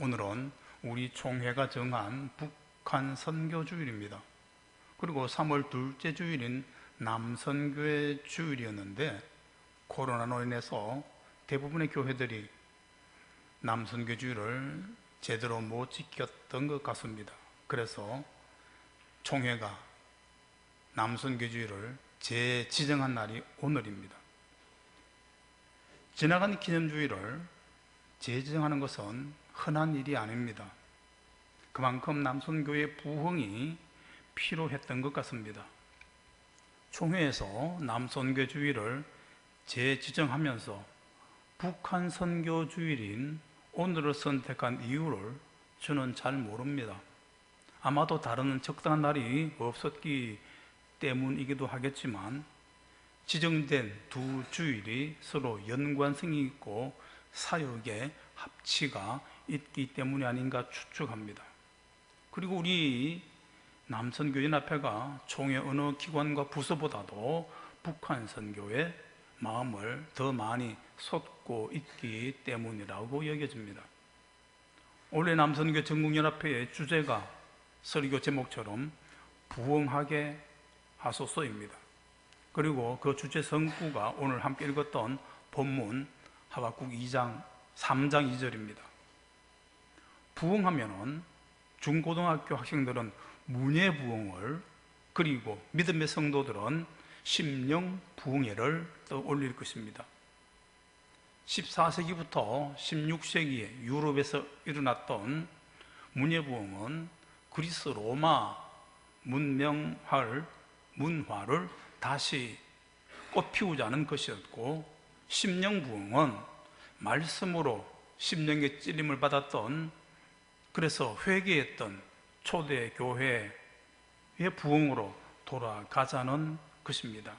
오늘은 우리 총회가 정한 북한 선교주일입니다. 그리고 3월 둘째 주일인 남선교회 주일이었는데 코로나로 인해서 대부분의 교회들이 남선교 주일을 제대로 못 지켰던 것 같습니다. 그래서 총회가 남선교 주일을 재지정한 날이 오늘입니다. 지나간 기념주일을 재지정하는 것은 흔한 일이 아닙니다. 그만큼 남선교의 부흥이 필요했던 것 같습니다. 총회에서 남선교 주일을 재지정하면서 북한 선교 주일인 오늘을 선택한 이유를 저는 잘 모릅니다. 아마도 다른 적당한 날이 없었기 때문이기도 하겠지만 지정된 두 주일이 서로 연관성이 있고 사역의 합치가 있기 때문이 아닌가 추측합니다. 그리고 우리 남선교연합회가 총회 어느 기관과 부서보다도 북한 선교에 마음을 더 많이 쏟고 있기 때문이라고 여겨집니다. 올해 남선교 전국연합회의 주제가 설교 제목처럼 부흥하게 하소서입니다. 그리고 그 주제 성구가 오늘 함께 읽었던 본문 하박국 2장 3장 2절입니다. 부흥하면은 중고등학교 학생들은 문예 부흥을, 그리고 믿음의 성도들은 심령 부흥회를 떠올릴 것입니다. 14세기부터 16세기에 유럽에서 일어났던 문예 부흥은 그리스 로마 문화를 다시 꽃피우자는 것이었고, 심령 부흥은 말씀으로 심령의 찔림을 받았던, 그래서 회개했던 초대 교회의 부흥으로 돌아가자는 것입니다.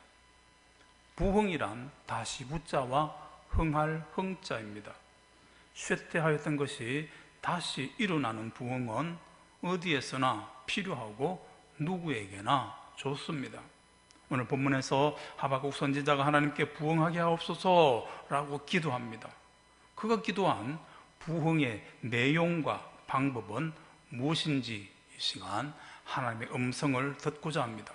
부흥이란 다시 붙자와 흥할 흥자입니다. 쇠퇴하였던 것이 다시 일어나는 부흥은 어디에서나 필요하고 누구에게나 좋습니다. 오늘 본문에서 하박국 선지자가 하나님께 부흥하게 하옵소서라고 기도합니다. 그가 기도한 부흥의 내용과 방법은 무엇인지 이 시간 하나님의 음성을 듣고자 합니다.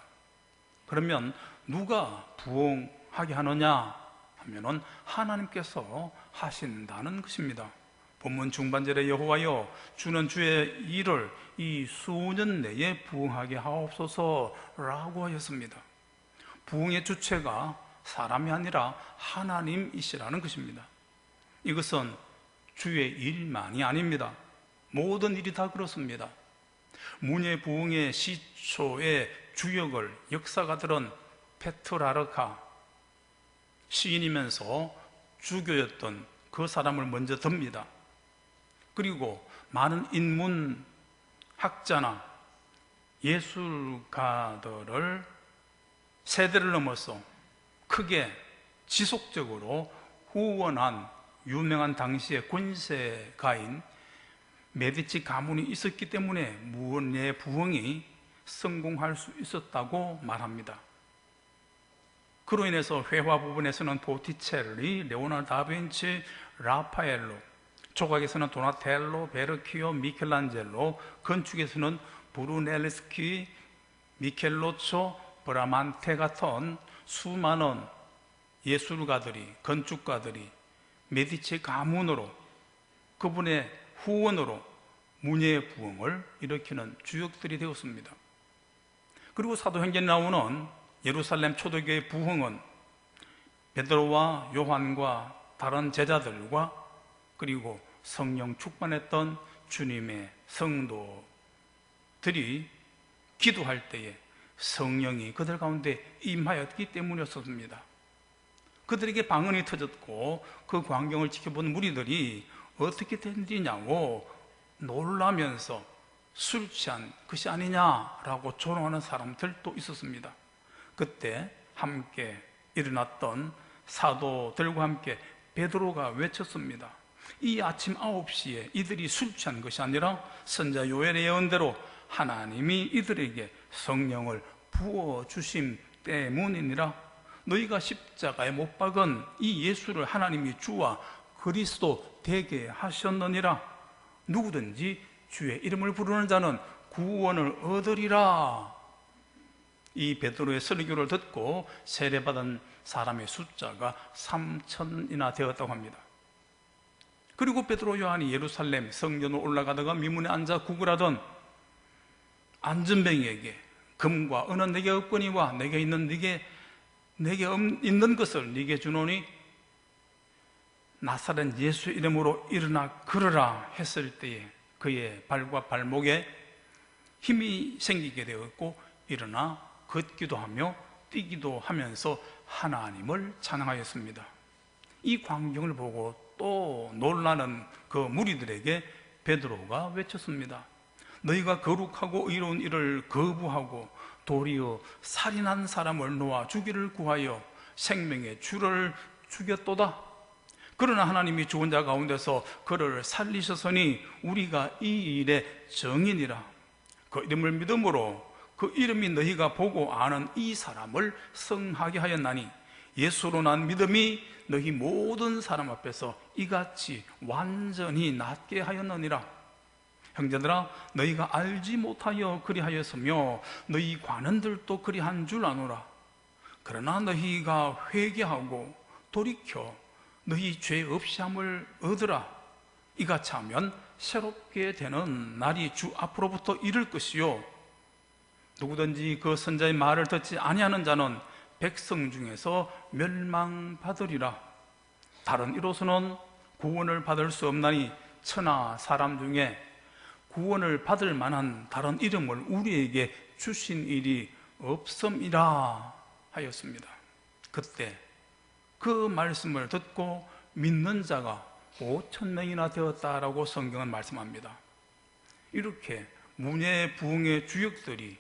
그러면 누가 부흥하게 하느냐 하면은 하나님께서 하신다는 것입니다. 본문 중반절에 여호와여 주는 주의 일을 이 수년 내에 부흥하게 하옵소서라고 하였습니다. 부흥의 주체가 사람이 아니라 하나님이시라는 것입니다. 이것은 주의 일만이 아닙니다. 모든 일이 다 그렇습니다. 문예 부흥의 시초의 주역을 역사가들은 페트라르카 시인이면서 주교였던 그 사람을 먼저 듭니다. 그리고 많은 인문학자나 예술가들을 세대를 넘어서 크게 지속적으로 후원한 유명한 당시의 권세가인 메디치 가문이 있었기 때문에 문예 부흥이 성공할 수 있었다고 말합니다. 그로 인해서 회화 부분에서는 보티첼리, 레오나르도 다빈치, 라파엘로, 조각에서는 도나텔로, 베르키오, 미켈란젤로, 건축에서는 브루넬레스키, 미켈로초, 브라만테 같은 수많은 예술가들이, 건축가들이 메디치 가문으로, 그분의 후원으로 문예 부흥을 일으키는 주역들이 되었습니다. 그리고 사도행전에 나오는 예루살렘 초대교회 부흥은 베드로와 요한과 다른 제자들과 그리고 성령 충만했던 주님의 성도들이 기도할 때에 성령이 그들 가운데 임하였기 때문이었습니다. 그들에게 방언이 터졌고 그 광경을 지켜본 무리들이 어떻게 된 일이냐고 놀라면서 술 취한 것이 아니냐라고 조롱하는 사람들도 있었습니다. 그때 함께 일어났던 사도들과 함께 베드로가 외쳤습니다. 이 아침 9시에 이들이 술 취한 것이 아니라 선자 요엘의 예언대로 하나님이 이들에게 성령을 부어주심 때문이니라. 너희가 십자가에 못 박은 이 예수를 하나님이 주와 그리스도 되게 하셨느니라. 누구든지 주의 이름을 부르는 자는 구원을 얻으리라. 이 베드로의 설교를 듣고 세례받은 사람의 숫자가 3,000이나 되었다고 합니다. 그리고 베드로 요한이 예루살렘 성전으로 올라가다가 미문에 앉아 구걸하던 안전뱅이에게 금과 은은 내게 없거니와 내게 있는 있는 것을 네게 주노니 나사렛 예수 이름으로 일어나 걸으라 했을 때에 그의 발과 발목에 힘이 생기게 되었고 일어나 걷기도 하며 뛰기도 하면서 하나님을 찬양하였습니다. 이 광경을 보고 또 놀라는 그 무리들에게 베드로가 외쳤습니다. 너희가 거룩하고 의로운 일을 거부하고 도리어 살인한 사람을 놓아 주기를 구하여 생명의 주를 죽였도다. 그러나 하나님이 죽은 자 가운데서 그를 살리셨으니 우리가 이 일의 증인이라. 그 이름을 믿음으로 그 이름이 너희가 보고 아는 이 사람을 성하게 하였나니 예수로 난 믿음이 너희 모든 사람 앞에서 이같이 완전히 낫게 하였느니라. 형제들아, 너희가 알지 못하여 그리하였으며 너희 관원들도 그리한 줄 아노라. 그러나 너희가 회개하고 돌이켜 너희 죄 없이함을 얻으라. 이같이 하면 새롭게 되는 날이 주 앞으로부터 이를 것이요 누구든지 그 선자의 말을 듣지 아니하는 자는 백성 중에서 멸망받으리라. 다른 이로서는 구원을 받을 수 없나니 천하 사람 중에 구원을 받을 만한 다른 이름을 우리에게 주신 일이 없음이라 하였습니다. 그때 그 말씀을 듣고 믿는 자가 5,000명이나 되었다라고 성경은 말씀합니다. 이렇게 문예 부흥의 주역들이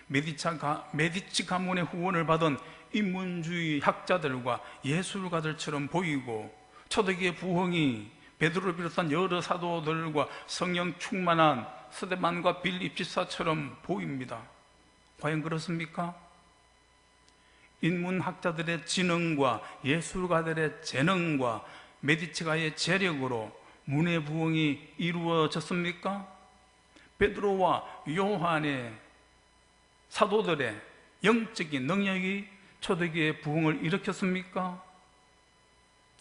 메디치 가문의 후원을 받은 인문주의 학자들과 예술가들처럼 보이고 초대기의 부흥이 베드로를 비롯한 여러 사도들과 성령 충만한 스데반과 빌 입지사처럼 보입니다. 과연 그렇습니까? 인문학자들의 지능과 예술가들의 재능과 메디치가의 재력으로 문예 부흥이 이루어졌습니까? 베드로와 요한의 사도들의 영적인 능력이 초대교회의 부흥을 일으켰습니까?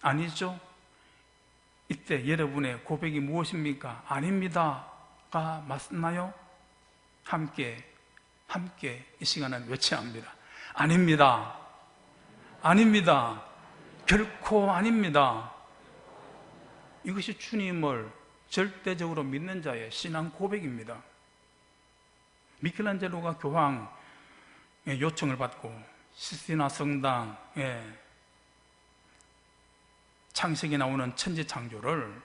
아니죠. 이때 여러분의 고백이 무엇입니까? 아닙니다가 맞나요? 함께 이 시간은 외쳐야 합니다. 아닙니다. 아닙니다. 결코 아닙니다. 이것이 주님을 절대적으로 믿는 자의 신앙 고백입니다. 미켈란젤로가 교황의 요청을 받고 시스티나 성당의 창세기에 나오는 천지창조를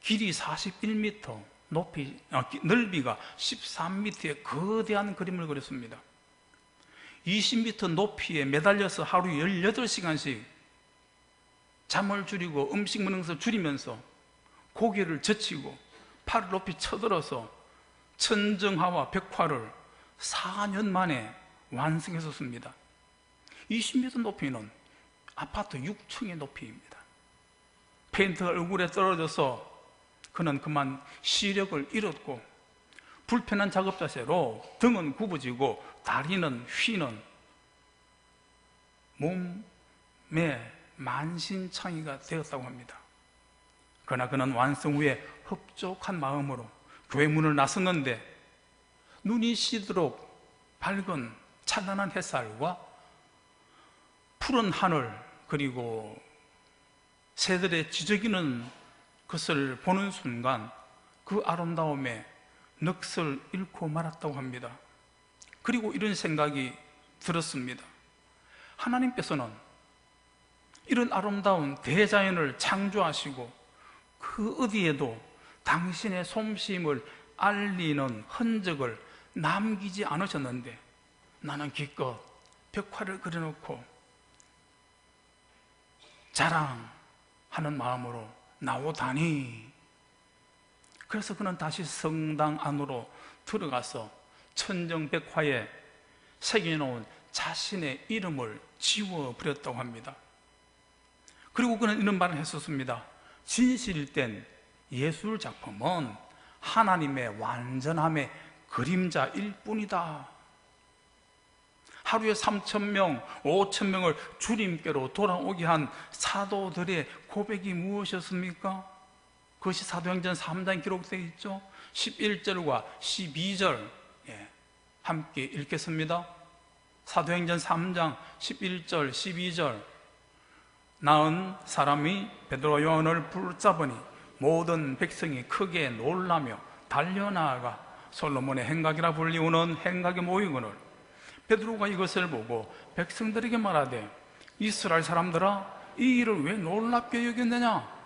길이 41m, 넓이가 13m의 거대한 그림을 그렸습니다. 20m 높이에 매달려서 하루 18시간씩 잠을 줄이고 음식 먹는 것을 줄이면서 고개를 젖히고 팔을 높이 쳐들어서 천정화와 벽화를 4년 만에 완성했었습니다. 20m 높이는 아파트 6층의 높이입니다. 페인트가 얼굴에 떨어져서 그는 그만 시력을 잃었고 불편한 작업 자세로 등은 굽어지고 다리는 휘는 몸에 만신창이가 되었다고 합니다. 그러나 그는 완성 후에 흡족한 마음으로 교회 문을 나섰는데 눈이 시도록 밝은 찬란한 햇살과 푸른 하늘 그리고 새들의 지저귀는 것을 보는 순간 그 아름다움에 넋을 잃고 말았다고 합니다. 그리고 이런 생각이 들었습니다. 하나님께서는 이런 아름다운 대자연을 창조하시고 그 어디에도 당신의 솜씨임을 알리는 흔적을 남기지 않으셨는데 나는 기껏 벽화를 그려놓고 자랑하는 마음으로 나오다니. 그래서 그는 다시 성당 안으로 들어가서 천정벽화에 새겨놓은 자신의 이름을 지워버렸다고 합니다. 그리고 그는 이런 말을 했었습니다. 진실일 땐 예술 작품은 하나님의 완전함의 그림자일 뿐이다. 하루에 3,000명, 5,000명을 주님께로 돌아오게 한 사도들의 고백이 무엇이었습니까? 그것이 사도행전 3장에 기록되어 있죠. 11절과 12절 함께 읽겠습니다. 사도행전 3장 11절 12절. 나은 사람이 베드로와 요한을 붙잡으니 모든 백성이 크게 놀라며 달려나아가 솔로몬의 행각이라 불리우는 행각에 모이거늘 베드로가 이것을 보고 백성들에게 말하되 이스라엘 사람들아, 이 일을 왜 놀랍게 여겼느냐?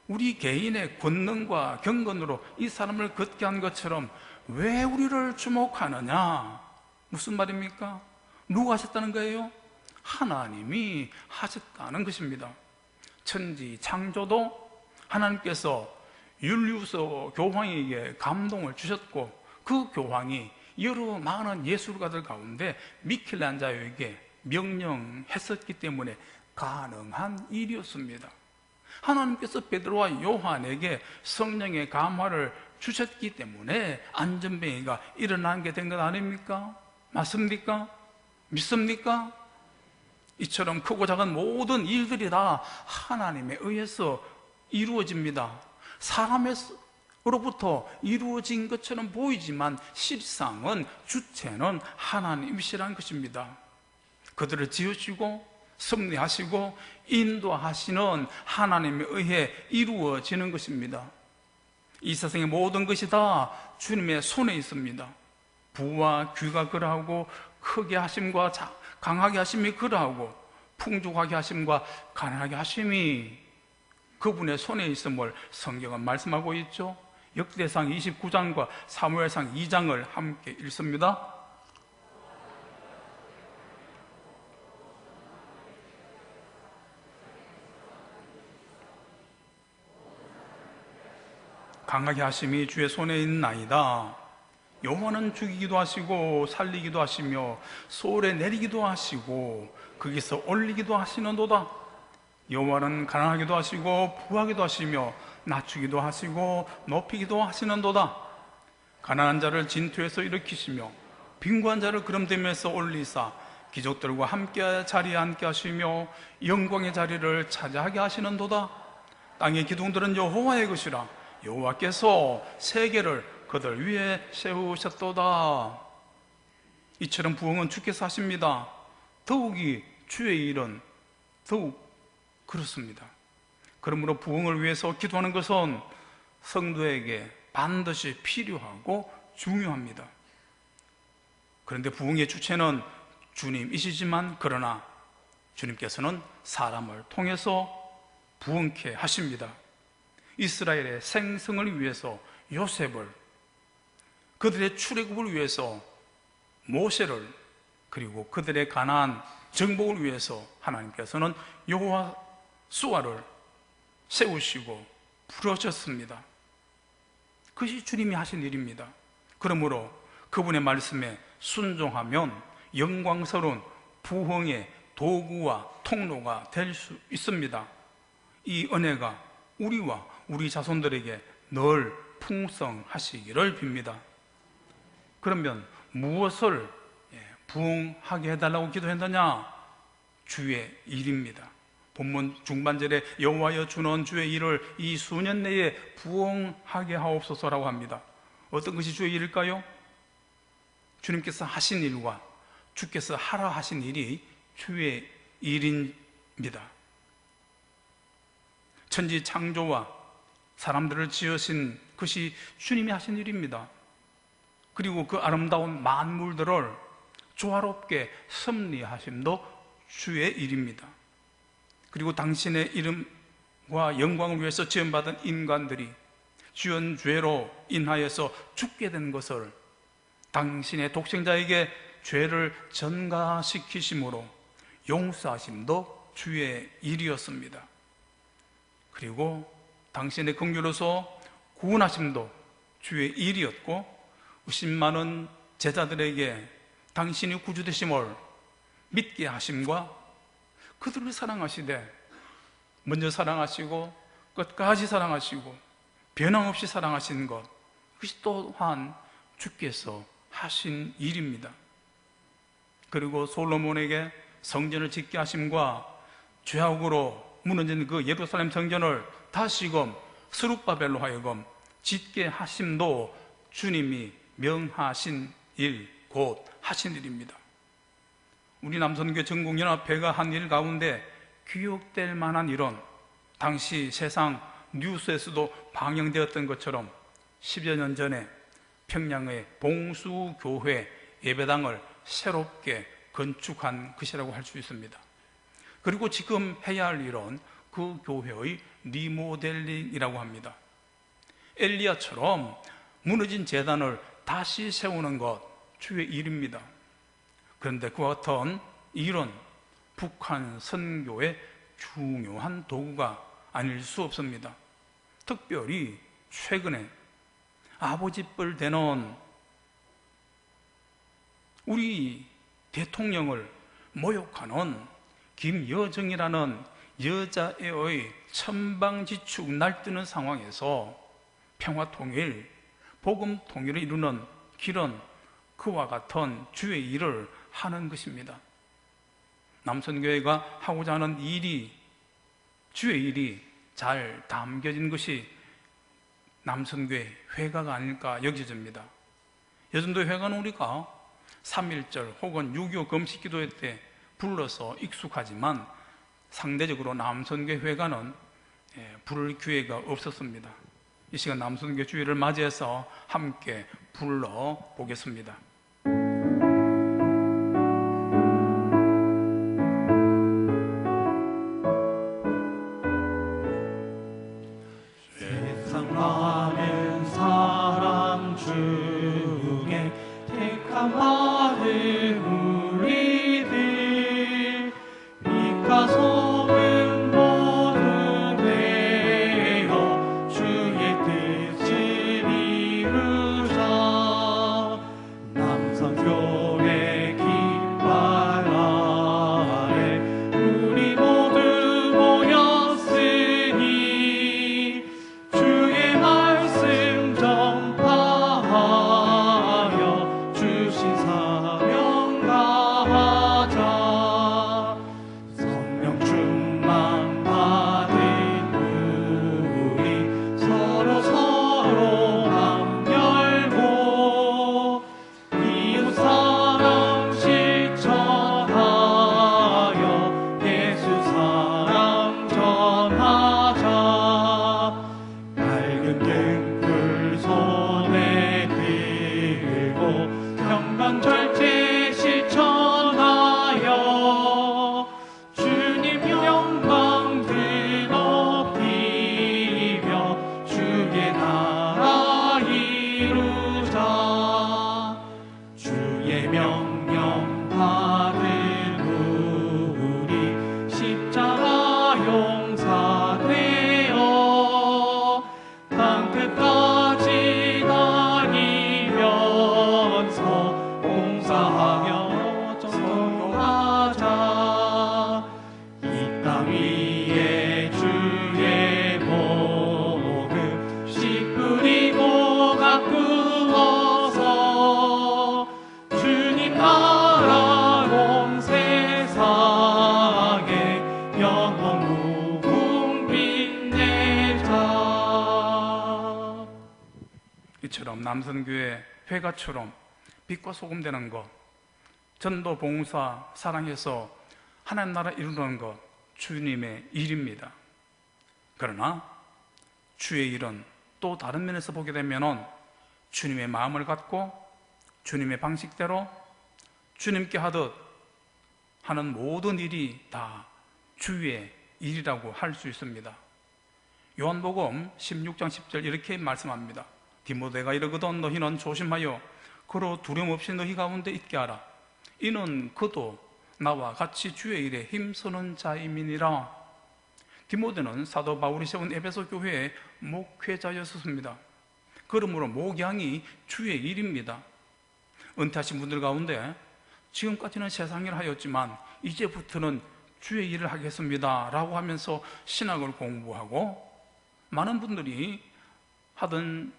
우리 개인의 권능과 경건으로 이 사람을 걷게 한 것처럼 왜 우리를 주목하느냐? 무슨 말입니까? 누가 하셨다는 거예요? 하나님이 하셨다는 것입니다. 천지 창조도 하나님께서 율리우스 교황에게 감동을 주셨고, 그 교황이 여러 많은 예술가들 가운데 미켈란젤로에게 명령했었기 때문에 가능한 일이었습니다. 하나님께서 베드로와 요한에게 성령의 감화를 주셨기 때문에 안전뱅이가 일어난 게 된 것 아닙니까? 맞습니까? 믿습니까? 이처럼 크고 작은 모든 일들이 다 하나님에 의해서 이루어집니다. 사람으로부터 이루어진 것처럼 보이지만 실상은 주체는 하나님이시라는 것입니다. 그들을 지으시고 섭리하시고 인도하시는 하나님에 의해 이루어지는 것입니다. 이 세상의 모든 것이 다 주님의 손에 있습니다. 부와 귀가 그러하고 크게 하심과 강하게 하심이 그러하고 풍족하게 하심과 가난하게 하심이 그분의 손에 있음을 성경은 말씀하고 있죠. 역대상 29장과 사무엘상 2장을 함께 읽습니다. 강하게 하심이 주의 손에 있나이다. 여호와는 죽이기도 하시고 살리기도 하시며 소홀에 내리기도 하시고 거기서 올리기도 하시는도다. 여호와는 가난하기도 하시고 부하기도 하시며 낮추기도 하시고 높이기도 하시는도다. 가난한 자를 진토에서 일으키시며 빈곤한 자를 구름대면서 올리사 기족들과 함께 자리에 앉게 하시며 영광의 자리를 차지하게 하시는도다. 땅의 기둥들은 여호와의 것이라. 여호와께서 세계를 그들 위에 세우셨도다. 이처럼 부흥은 주께서 하십니다. 더욱이 주의 일은 더욱 그렇습니다. 그러므로 부흥을 위해서 기도하는 것은 성도에게 반드시 필요하고 중요합니다. 그런데 부흥의 주체는 주님이시지만, 그러나 주님께서는 사람을 통해서 부흥케 하십니다. 이스라엘의 생성을 위해서 요셉을, 그들의 출애굽을 위해서 모세를, 그리고 그들의 가나안 정복을 위해서 하나님께서는 여호수아를 세우시고 부르셨습니다. 그것이 주님이 하신 일입니다. 그러므로 그분의 말씀에 순종하면 영광스러운 부흥의 도구와 통로가 될 수 있습니다. 이 은혜가 우리와 우리 자손들에게 늘 풍성하시기를 빕니다. 그러면 무엇을 부흥하게 해달라고 기도했느냐? 주의 일입니다. 본문 중반절에 여호와여 주는 주의 일을 이 수년 내에 부흥하게 하옵소서라고 합니다. 어떤 것이 주의 일일까요? 주님께서 하신 일과 주께서 하라 하신 일이 주의 일입니다. 천지 창조와 사람들을 지으신 것이 주님이 하신 일입니다. 그리고 그 아름다운 만물들을 조화롭게 섭리하심도 주의 일입니다. 그리고 당신의 이름과 영광을 위해서 지음받은 인간들이 지은 죄로 인하여서 죽게 된 것을 당신의 독생자에게 죄를 전가시키심으로 용서하심도 주의 일이었습니다. 그리고 당신의 긍휼로서 구원하심도 주의 일이었고, 의심 많은 제자들에게 당신이 구주되심을 믿게 하심과 그들을 사랑하시되 먼저 사랑하시고 끝까지 사랑하시고 변함없이 사랑하신 것, 그것이 또한 주께서 하신 일입니다. 그리고 솔로몬에게 성전을 짓게 하심과 죄악으로 무너진 그 예루살렘 성전을 다시금 스룹바벨로 하여금 짓게 하심도 주님이 명하신 일, 곧 하신 일입니다. 우리 남선교회 전국연합회가 한 일 가운데 기억될 만한 일은 당시 세상 뉴스에서도 방영되었던 것처럼 10여 년 전에 평양의 봉수교회 예배당을 새롭게 건축한 것이라고 할 수 있습니다. 그리고 지금 해야 할 일은 그 교회의 리모델링이라고 합니다. 엘리야처럼 무너진 제단을 다시 세우는 것, 주의 일입니다. 그런데 그와 같은 일은 북한 선교의 중요한 도구가 아닐 수 없습니다. 특별히 최근에 아버지 뻘 되는 우리 대통령을 모욕하는 김여정이라는 여자애의 천방지축 날뛰는 상황에서 평화통일, 복음통일을 이루는 길은 그와 같은 주의 일을 하는 것입니다. 남선교회가 하고자 하는 일이, 주의 일이 잘 담겨진 것이 남선교회 회가가 아닐까 여겨집니다. 여전도 회가는 우리가 3.1절 혹은 6.25 금식기도회 때 불러서 익숙하지만 상대적으로 남선교회 회가는 부를 기회가 없었습니다. 이 시간 남선교회 주일을 맞이해서 함께 불러보겠습니다. 세상 많은 사람 중에 택한 받은 우리들 빛과 소금 모두 되어 주의 뜻을 이루자. 남선교회 깃발 아래 우리 모두 모였으니 주의 말씀 전파하여 주신 사명 다하자. 성령 충만 받은 우리 서로 맘 열고 이웃 사랑 실천하여 예수 사랑 전하자. 밝은 등불 손에 들고 평강절제 실천하여 주님 영광 드높이며 주의 나라 이루자. 주의 명령 받은 우리 십자가 용사되어 땅끝까지 다니면서 봉사하며 전도하자. 이 땅 위에 주의 복음 씨 뿌리고 가꾸어서 주님 나라 온 세상에 영원 무궁 빛내자. 이처럼 남선교회 회가처럼 빛과 소금 되는 것, 전도 봉사 사랑해서 하나님 나라 이루는 것, 주님의 일입니다. 그러나 주의 일은 또 다른 면에서 보게 되면 주님의 마음을 갖고 주님의 방식대로 주님께 하듯 하는 모든 일이 다 주의 일이라고 할 수 있습니다. 요한복음 16장 10절 이렇게 말씀합니다. 디모데가 이르거든 너희는 조심하여 그로 두려움 없이 너희 가운데 있게 하라. 이는 그도 나와 같이 주의 일에 힘쓰는 자임이니라. 디모데는 사도 바울이 세운 에베소 교회의 목회자였습니다. 그러므로 목양이 주의 일입니다. 은퇴하신 분들 가운데 지금까지는 세상 일을 하였지만 이제부터는 주의 일을 하겠습니다 라고 하면서 신학을 공부하고 많은 분들이 하던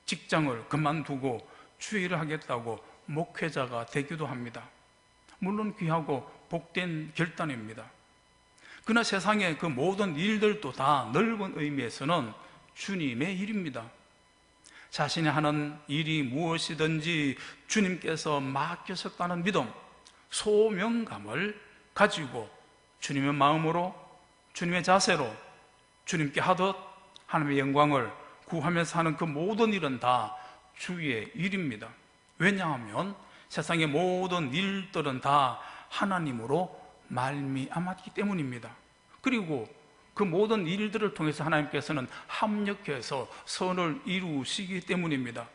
직장을 그만두고 주의 일을 하겠다고 목회자가 되기도 합니다. 물론 귀하고 복된 결단입니다. 그러나 세상의 그 모든 일들도 다 넓은 의미에서는 주님의 일입니다. 자신이 하는 일이 무엇이든지 주님께서 맡기셨다는 믿음, 소명감을 가지고 주님의 마음으로, 주님의 자세로 주님께 하듯 하나님의 영광을 구하면서 하는 그 모든 일은 다 주의 일입니다. 왜냐하면 세상의 모든 일들은 다 하나님으로 말미암았기 때문입니다. 그리고 그 모든 일들을 통해서 하나님께서는 합력해서 선을 이루시기 때문입니다.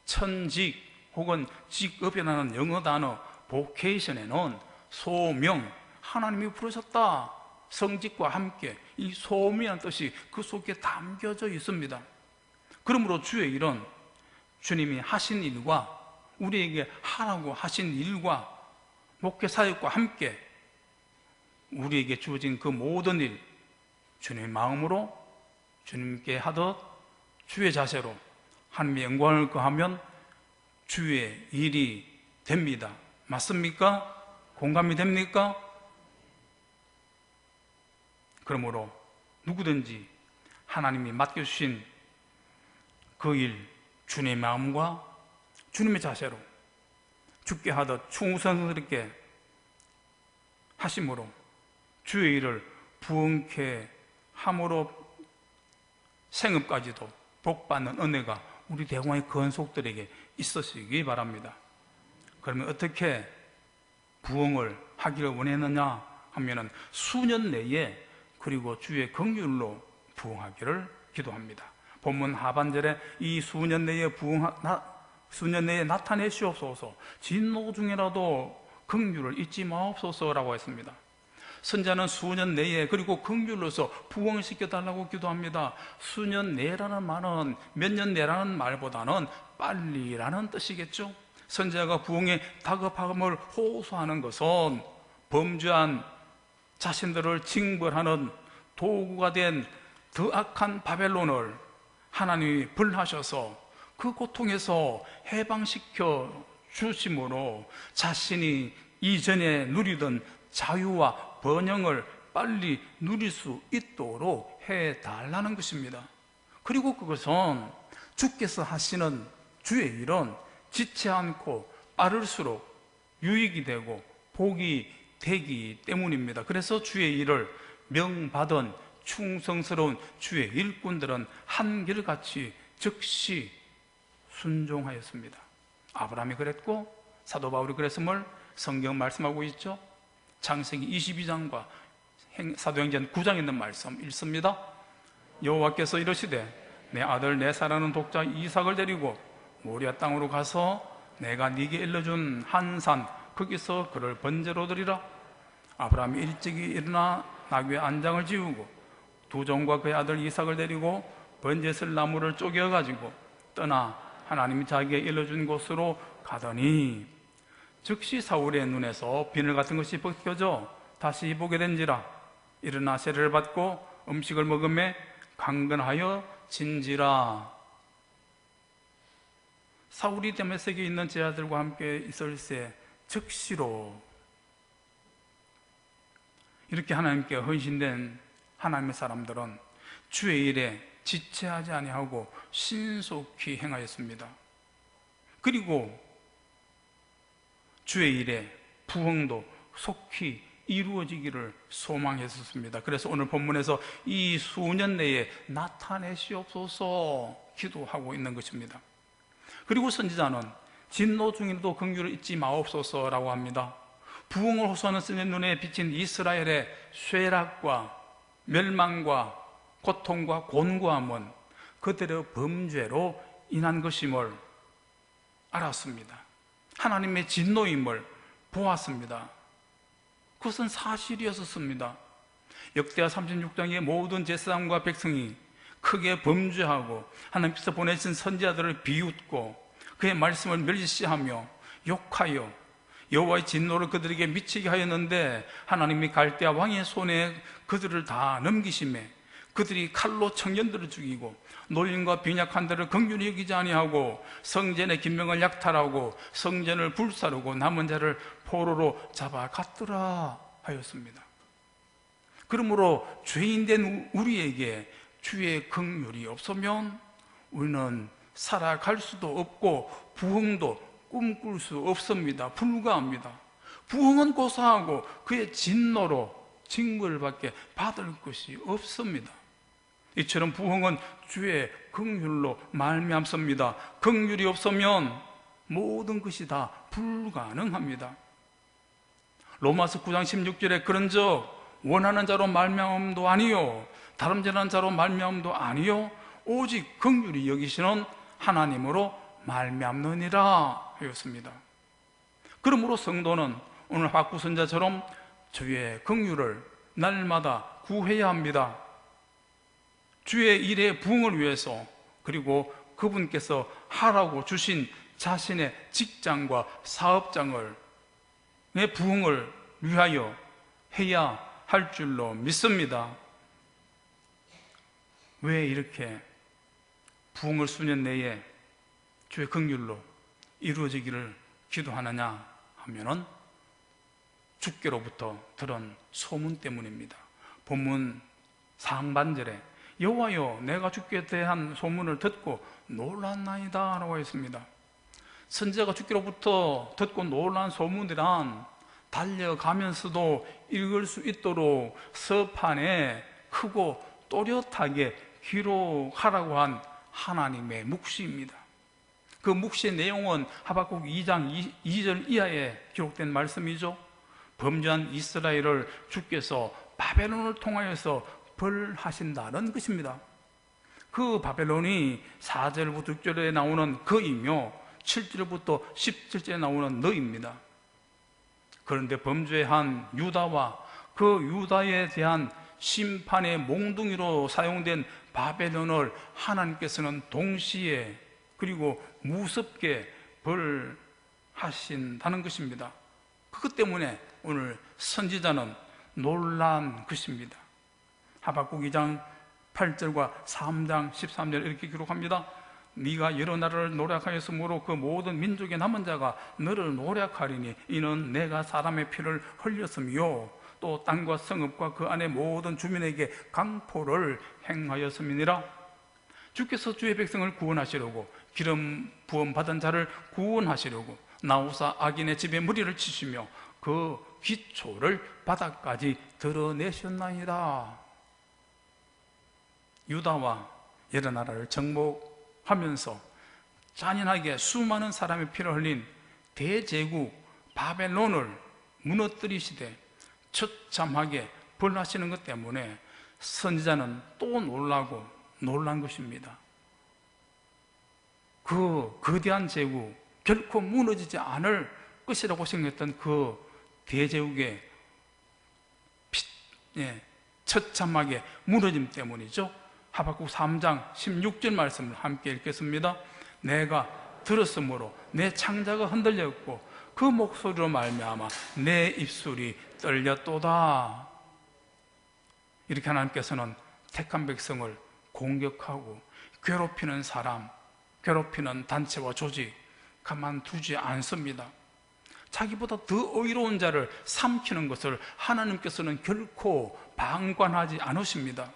천직 혹은 직업이라는 영어 단어 vocation에는 소명, 하나님이 부르셨다, 성직과 함께 이 소명이라는 뜻이 그 속에 담겨져 있습니다. 그러므로 주의 일은 주님이 하신 일과 우리에게 하라고 하신 일과 목회 사역과 함께 우리에게 주어진 그 모든 일, 주님의 마음으로 주님께 하듯 주의 자세로 하나님의 영광을 거하면 주의 일이 됩니다. 맞습니까? 공감이 됩니까? 그러므로 누구든지 하나님이 맡겨주신 그 일, 주님의 마음과 주님의 자세로 주께 하듯 충성스럽게 하심으로 주의 일을 부응케 함으로 생업까지도 복받는 은혜가 우리 대공의 건속들에게 있으시기 바랍니다. 그러면 어떻게 부응을 하기를 원했느냐 하면은 수년 내에 그리고 주의 긍휼로 부응하기를 기도합니다. 본문 하반절에 이 수년 내에 나타내시옵소서, 진노 중이라도 긍휼을 잊지 마옵소서라고 했습니다. 선자는 수년 내에 그리고 긍휼로서 부응시켜달라고 기도합니다. 수년 내라는 말은 몇 년 내라는 말보다는 빨리라는 뜻이겠죠. 선자가 부응의 다급함을 호소하는 것은 범죄한 자신들을 징벌하는 도구가 된 더 악한 바벨론을 하나님이 벌하셔서 그 고통에서 해방시켜 주심으로 자신이 이전에 누리던 자유와 번영을 빨리 누릴 수 있도록 해달라는 것입니다. 그리고 그것은 주께서 하시는 주의 일은 지체 않고 빠를수록 유익이 되고 복이 되기 때문입니다. 그래서 주의 일을 명받은 충성스러운 주의 일꾼들은 한결같이 즉시 순종하였습니다. 아브라함이 그랬고 사도 바울이 그랬음을 성경 말씀하고 있죠. 창세기 22장과 사도행전 9장에 있는 말씀 읽습니다. 여호와께서 이르시되 내 아들 내 사랑하는 독자 이삭을 데리고 모리아 땅으로 가서 내가 네게 일러준 한 산 거기서 그를 번제로 드리라. 아브라함이 일찍이 일어나 나귀의 안장을 지우고 두 종과 그의 아들 이삭을 데리고 번제 쓸 나무를 쪼개어 가지고 떠나 하나님이 자기에게 일러준 곳으로 가더니 즉시 사울의 눈에서 비늘 같은 것이 벗겨져 다시 보게 된지라. 일어나 세례를 받고 음식을 먹음에 강건하여 진지라. 사울이 다메섹에 있는 제자들과 함께 있을 때 즉시로 이렇게 하나님께 헌신된 하나님의 사람들은 주의 일에 지체하지 아니하고 신속히 행하였습니다. 그리고 주의 일에 부흥도 속히 이루어지기를 소망했었습니다. 그래서 오늘 본문에서 이 수년 내에 나타내시옵소서 기도하고 있는 것입니다. 그리고 선지자는 진노 중에도 긍휼을 잊지 마옵소서라고 합니다. 부흥을 호소하는 선의 눈에 비친 이스라엘의 쇠락과 멸망과 고통과 곤고함은 그들의 범죄로 인한 것임을 알았습니다. 하나님의 진노임을 보았습니다. 그것은 사실이었습니다. 역대하 36장의 모든 제사장과 백성이 크게 범죄하고 하나님께서 보내신 선지자들을 비웃고 그의 말씀을 멸시하며 욕하여 여호와의 진노를 그들에게 미치게 하였는데 하나님이 갈대아 왕의 손에 그들을 다 넘기심에 그들이 칼로 청년들을 죽이고 노인과 빈약한 자를 긍휼히 여기지 아니하고 성전의 김명을 약탈하고 성전을 불사르고 남은 자를 포로로 잡아갔더라 하였습니다. 그러므로 죄인된 우리에게 주의 긍휼이 없으면 우리는 살아갈 수도 없고 부흥도 꿈꿀 수 없습니다. 불가합니다. 부흥은 고사하고 그의 진노로 징벌밖에 받을 것이 없습니다. 이처럼 부흥은 주의 긍휼로 말미암습니다. 긍휼이 없으면 모든 것이 다 불가능합니다. 로마서 9장 16절에 그런즉 원하는 자로 말미암음도 아니요 다름질하는 자로 말미암음도 아니요 오직 긍휼히 여기시는 하나님으로 말미암느니라 하였습니다. 그러므로 성도는 오늘 학구 선자처럼 주의 긍휼을 날마다 구해야 합니다. 주의 일의 부흥을 위해서, 그리고 그분께서 하라고 주신 자신의 직장과 사업장을 내 부흥을 위하여 해야 할 줄로 믿습니다. 왜 이렇게 부흥을 수년 내에 주의 긍휼로 이루어지기를 기도하느냐 하면은 주께로부터 들은 소문 때문입니다. 본문 상반절에 여호와여 내가 주께 대한 소문을 듣고 놀랐나이다 라고 했습니다. 선지자가 주께로부터 듣고 놀란 소문이란 달려가면서도 읽을 수 있도록 서판에 크고 또렷하게 기록하라고 한 하나님의 묵시입니다. 그 묵시의 내용은 하박국 2장 2절 이하에 기록된 말씀이죠. 범죄한 이스라엘을 주께서 바벨론을 통하여서 벌하신다는 것입니다. 그 바벨론이 4절부터 6절에 나오는 그이며 7절부터 17절에 나오는 너입니다. 그런데 범죄한 유다와 그 유다에 대한 심판의 몽둥이로 사용된 바벨론을 하나님께서는 동시에 그리고 무섭게 벌하신다는 것입니다. 그것 때문에 오늘 선지자는 놀란 것입니다. 하박국 2장 8절과 3장 13절 이렇게 기록합니다. 네가 여러 나라를 노략하였으므로 그 모든 민족의 남은 자가 너를 노략하리니 이는 내가 사람의 피를 흘렸으며 또 땅과 성읍과 그 안의 모든 주민에게 강포를 행하였음이니라. 주께서 주의 백성을 구원하시려고 기름 부음 받은 자를 구원하시려고 나오사 악인의 집에 무리를 치시며 그 기초를 바닥까지 드러내셨나이다. 유다와 여러 나라를 정복하면서 잔인하게 수많은 사람의 피를 흘린 대제국 바벨론을 무너뜨리시되 처참하게 벌하시는 것 때문에 선지자는 또 놀란 것입니다. 그 거대한 제국, 결코 무너지지 않을 것이라고 생각했던 그 대제국의 처참하게 무너짐 때문이죠. 하박국 3장 16절 말씀을 함께 읽겠습니다. 내가 들었으므로 내 창자가 흔들렸고 그 목소리로 말미암아 내 입술이 떨렸도다. 이렇게 하나님께서는 택한 백성을 공격하고 괴롭히는 사람, 괴롭히는 단체와 조직 가만두지 않습니다. 자기보다 더 의로운 자를 삼키는 것을 하나님께서는 결코 방관하지 않으십니다.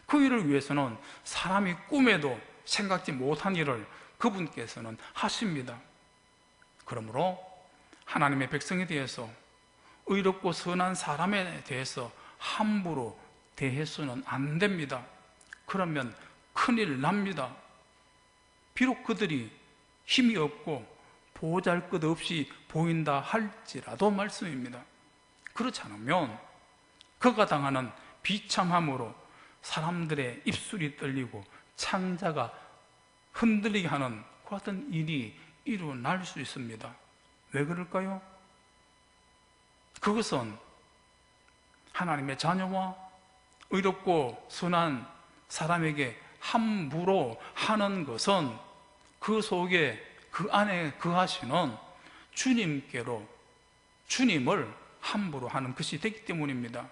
그 일을 위해서는 사람이 꿈에도 생각지 못한 일을 그분께서는 하십니다. 그러므로 하나님의 백성에 대해서, 의롭고 선한 사람에 대해서 함부로 대해서는 안 됩니다. 그러면 큰일 납니다. 비록 그들이 힘이 없고 보잘것없이 보인다 할지라도 말씀입니다. 그렇지 않으면 그가 당하는 비참함으로 사람들의 입술이 떨리고 창자가 흔들리게 하는 그 같은 일이 일어날 수 있습니다. 왜 그럴까요? 그것은 하나님의 자녀와 의롭고 선한 사람에게 함부로 하는 것은 그 속에, 그 안에 거하시는 주님께로, 주님을 함부로 하는 것이 되기 때문입니다.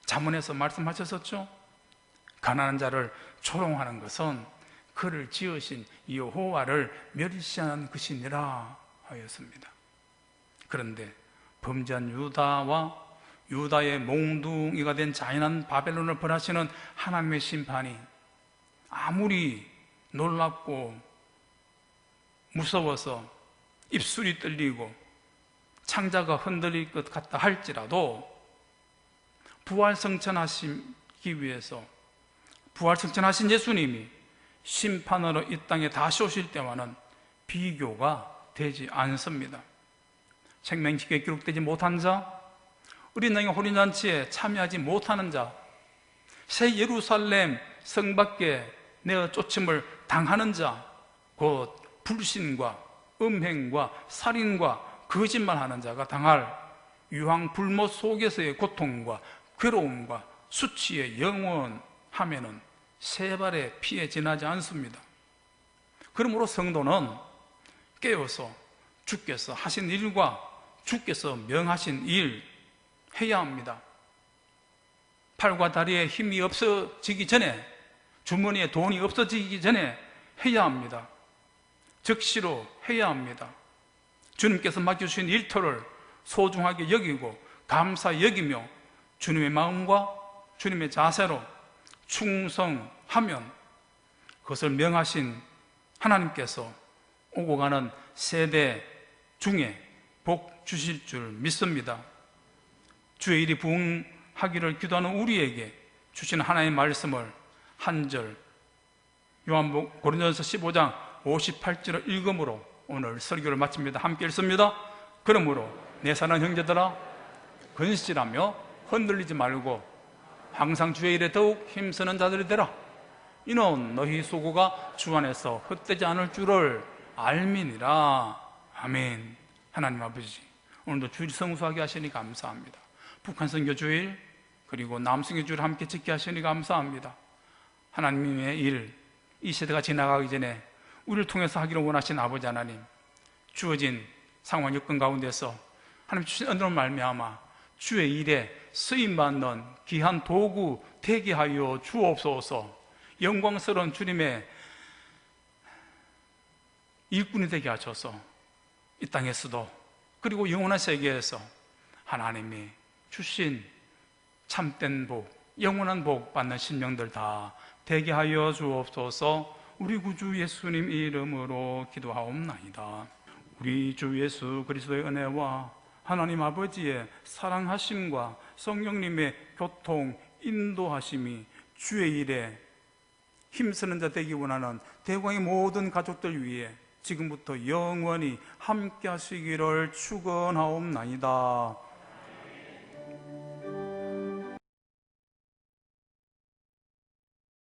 잠언에서 말씀하셨었죠? 가난한 자를 조롱하는 것은 그를 지으신 여호와를 멸시하는 것이니라 하였습니다. 그런데 범죄한 유다와 유다의 몽둥이가 된 잔인한 바벨론을 벌하시는 하나님의 심판이 아무리 놀랍고 무서워서 입술이 떨리고 창자가 흔들릴 것 같다 할지라도 부활성천하시기 위해서 부활성천하신 예수님이 심판으로 이 땅에 다시 오실 때와는 비교가 되지 않습니다. 생명책에 기록되지 못한 자, 어린 양의 혼인잔치에 참여하지 못하는 자, 새 예루살렘 성 밖에 내어 쫓음을 당하는 자, 곧 불신과 음행과 살인과 거짓말하는 자가 당할 유황 불못 속에서의 고통과 괴로움과 수치의 영원하면은 세 발의 피에 지나지 않습니다. 그러므로 성도는 깨어서 주께서 하신 일과 주께서 명하신 일 해야 합니다. 팔과 다리에 힘이 없어지기 전에, 주머니에 돈이 없어지기 전에 해야 합니다. 적시로 해야 합니다. 주님께서 맡겨주신 일터를 소중하게 여기고 감사 여기며 주님의 마음과 주님의 자세로 충성하면 그것을 명하신 하나님께서 오고 가는 세대 중에 복 주실 줄 믿습니다. 주의 일이 부응하기를 기도하는 우리에게 주신 하나님의 말씀을 한 절 고린도전서 15장 58절을 읽음으로 오늘 설교를 마칩니다. 함께 읽습니다. 그러므로 내 사랑하는 형제들아, 근실하며 흔들리지 말고 항상 주의 일에 더욱 힘쓰는 자들이 되라. 이는 너희 수고가 주 안에서 헛되지 않을 줄을 알미니라. 아멘. 하나님 아버지, 오늘도 주일 성수하게 하시니 감사합니다. 북한 선교 주일 그리고 남선교 주일 함께 지키게 하시니 감사합니다. 하나님의 일, 이 세대가 지나가기 전에 우리를 통해서 하기를 원하신 아버지 하나님, 주어진 상황 여건 가운데서 하나님 주신 은혜로 말미암아 주의 일에 쓰임받는 귀한 도구 되게 하여 주옵소서. 영광스러운 주님의 일꾼이 되게 하셔서 이 땅에서도 그리고 영원한 세계에서 하나님이 주신 참된 복, 영원한 복 받는 신령들 다 되게 하여 주옵소서. 우리 구주 예수님 이름으로 기도하옵나이다. 우리 주 예수 그리스도의 은혜와 하나님 아버지의 사랑하심과 성령님의 교통 인도하심이 주의 일에 힘쓰는 자 되기 원하는 대광의 모든 가족들 위해 지금부터 영원히 함께 하시기를 축원하옵나이다.